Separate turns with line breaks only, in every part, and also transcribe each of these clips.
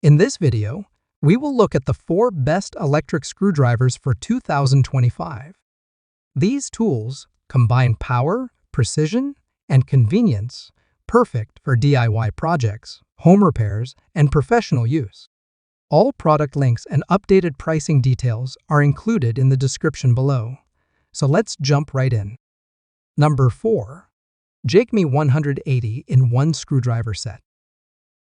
In this video, we will look at the 4 best electric screwdrivers for 2025. These tools combine power, precision, and convenience, perfect for DIY projects, home repairs, and professional use. All product links and updated pricing details are included in the description below. So let's jump right in. Number 4. JAKEMY 180 in 1 screwdriver set.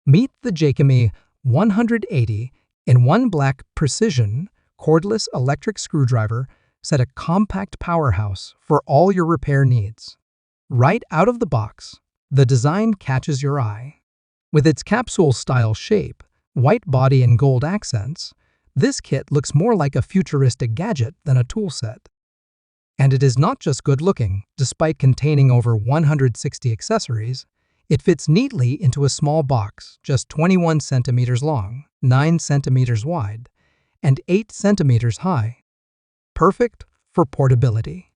Meet the JAKEMY 180 in 1 black precision cordless electric screwdriver set, a compact powerhouse for all your repair needs. Right out of the box, the design catches your eye. With its capsule-style shape, white body and gold accents, this kit looks more like a futuristic gadget than a tool set. And it is not just good-looking. Despite containing over 160 accessories, it fits neatly into a small box just 21 centimeters long, 9 centimeters wide, and 8 centimeters high. Perfect for portability.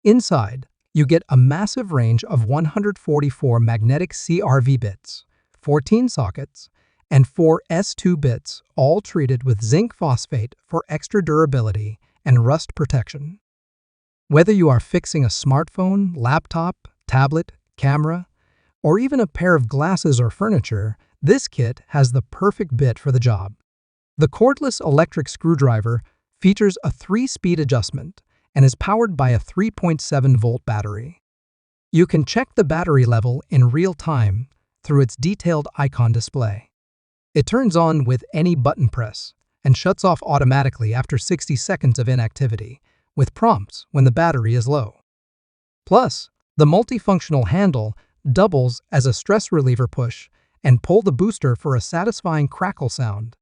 Inside, you get a massive range of 144 magnetic CRV bits, 14 sockets, and 4 S2 bits, all treated with zinc phosphate for extra durability and rust protection. Whether you are fixing a smartphone, laptop, tablet, camera, or even a pair of glasses or furniture, this kit has the perfect bit for the job. The cordless electric screwdriver features a 3-speed adjustment and is powered by a 3.7-volt battery. You can check the battery level in real time through its detailed icon display. It turns on with any button press and shuts off automatically after 60 seconds of inactivity, with prompts when the battery is low. Plus, the multifunctional handle doubles as a stress reliever push and pull the booster for a satisfying crackle sound.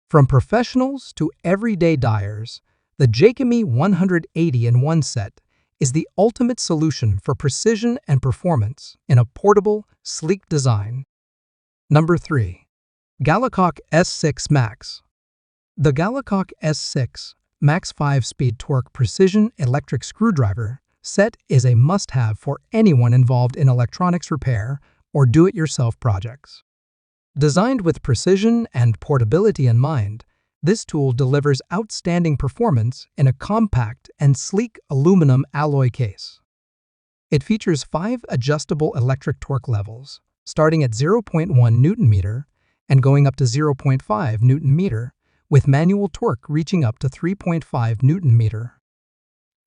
From professionals to everyday dyers, the JAKEMY 180 in 1 set is the ultimate solution for precision and performance in a portable, sleek design. Number 3. Galacok S6 MAX. The Galacok S6 MAX 5-speed torque precision electric screwdriver set is a must-have for anyone involved in electronics repair or do-it-yourself projects. Designed with precision and portability in mind, this tool delivers outstanding performance in a compact and sleek aluminum alloy case. It features 5 adjustable electric torque levels, starting at 0.1 Nm and going up to 0.5 Nm, with manual torque reaching up to 3.5 Nm.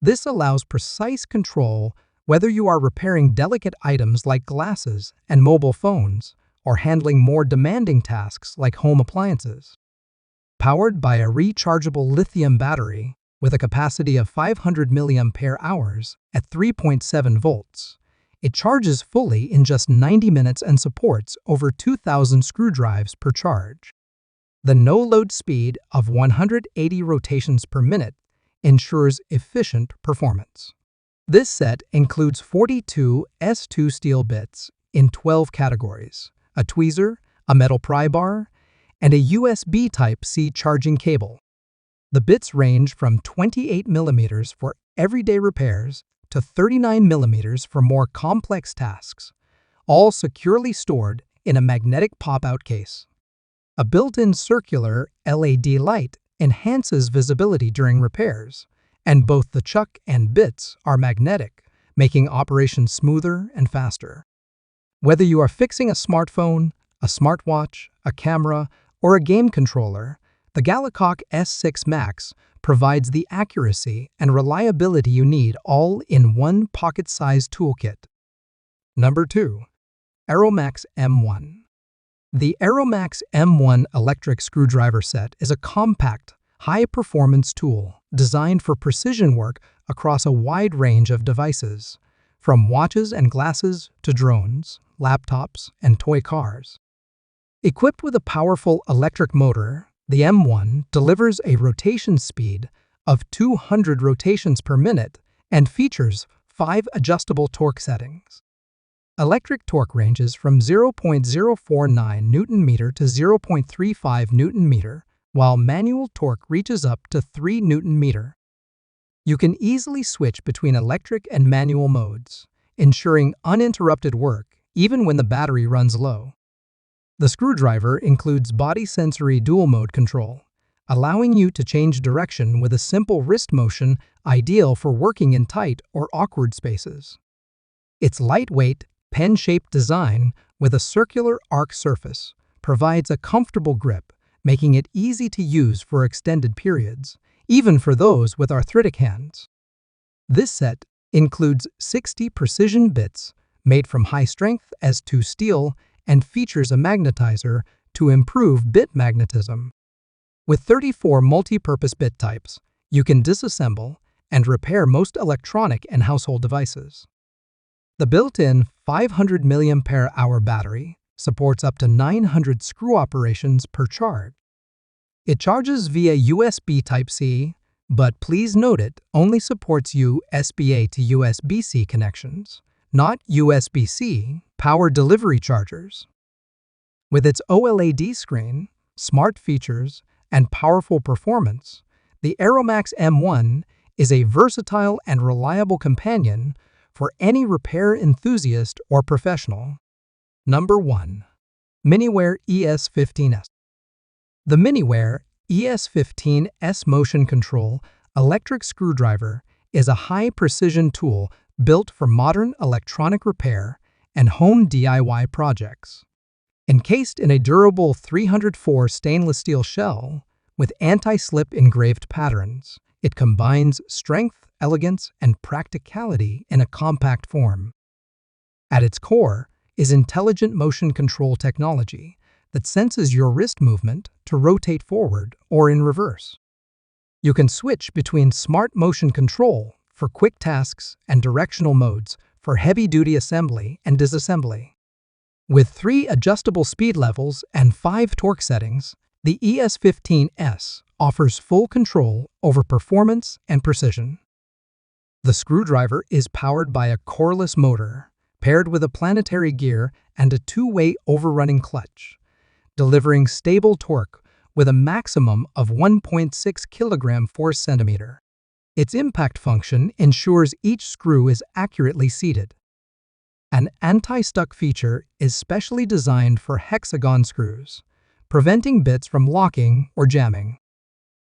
This allows precise control whether you are repairing delicate items like glasses and mobile phones or handling more demanding tasks like home appliances. Powered by a rechargeable lithium battery with a capacity of 500 mAh at 3.7 volts, it charges fully in just 90 minutes and supports over 2,000 screw drives per charge. The no-load speed of 180 rotations per minute ensures efficient performance. This set includes 42 S2 steel bits in 12 categories, a tweezer, a metal pry bar, and a USB Type-C charging cable. The bits range from 28 mm for everyday repairs to 39 mm for more complex tasks, all securely stored in a magnetic pop-out case. A built-in circular LED light enhances visibility during repairs, and both the chuck and bits are magnetic, making operations smoother and faster. Whether you are fixing a smartphone, a smartwatch, a camera, or a game controller, the Galacok S6 MAX provides the accuracy and reliability you need all in one pocket-sized toolkit. Number 2. ARROWMAX M1. The ARROWMAX M1 electric screwdriver set is a compact, high-performance tool designed for precision work across a wide range of devices, from watches and glasses to drones, laptops, and toy cars. Equipped with a powerful electric motor, the M1 delivers a rotation speed of 200 rotations per minute and features 5 adjustable torque settings. Electric torque ranges from 0.049 Nm to 0.35 Nm, while manual torque reaches up to 3 Nm. You can easily switch between electric and manual modes, ensuring uninterrupted work even when the battery runs low. The screwdriver includes body sensory dual-mode control, allowing you to change direction with a simple wrist motion, ideal for working in tight or awkward spaces. Its lightweight, pen-shaped design with a circular arc surface provides a comfortable grip, making it easy to use for extended periods, even for those with arthritic hands. This set includes 60 precision bits made from high-strength S2 steel and features a magnetizer to improve bit magnetism. With 34 multi-purpose bit types, you can disassemble and repair most electronic and household devices. The built-in 500 mAh battery supports up to 900 screw operations per charge. It charges via USB Type-C, but please note it only supports USB-A to USB-C connections, not USB-C power delivery chargers. With its OLED screen, smart features, and powerful performance, the ARROWMAX M1 is a versatile and reliable companion for any repair enthusiast or professional. Number 1. MINIWARE ES15S. The MINIWARE ES15S motion control electric screwdriver is a high-precision tool built for modern electronic repair and home DIY projects. Encased in a durable 304 stainless steel shell with anti-slip engraved patterns, it combines strength, elegance, and practicality in a compact form. At its core is intelligent motion control technology that senses your wrist movement to rotate forward or in reverse. You can switch between smart motion control for quick tasks and directional modes for heavy-duty assembly and disassembly. With 3 adjustable speed levels and 5 torque settings, the ES15S offers full control over performance and precision. The screwdriver is powered by a coreless motor, paired with a planetary gear and a 2-way overrunning clutch, delivering stable torque with a maximum of 1.6 kg force centimeter. Its impact function ensures each screw is accurately seated. An anti-stuck feature is specially designed for hexagon screws, preventing bits from locking or jamming.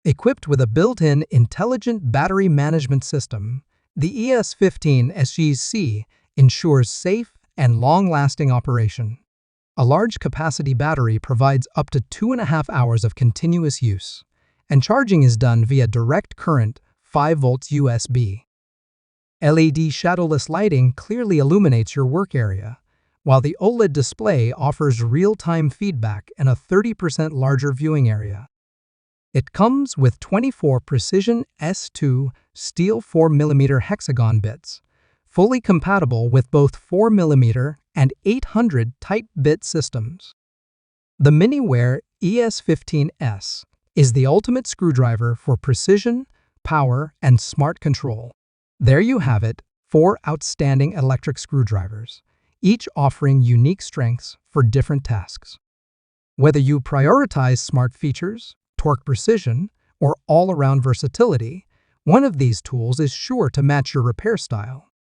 Equipped with a built-in intelligent battery management system, the ES15S ensures safe and long-lasting operation. A large-capacity battery provides up to 2.5 hours of continuous use, and charging is done via direct current 5 volts USB. LED shadowless lighting clearly illuminates your work area, while the OLED display offers real-time feedback and a 30% larger viewing area. It comes with 24 precision S2 steel 4mm hexagon bits, fully compatible with both 4mm and 800 type bit systems. The MINIWARE ES15S is the ultimate screwdriver for precision, power, and smart control. There you have it, 4 outstanding electric screwdrivers, each offering unique strengths for different tasks. Whether you prioritize smart features, torque precision, or all-around versatility, one of these tools is sure to match your repair style.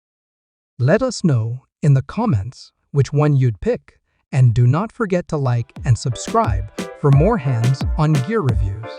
Let us know in the comments which one you'd pick, and do not forget to like and subscribe for more hands-on gear reviews.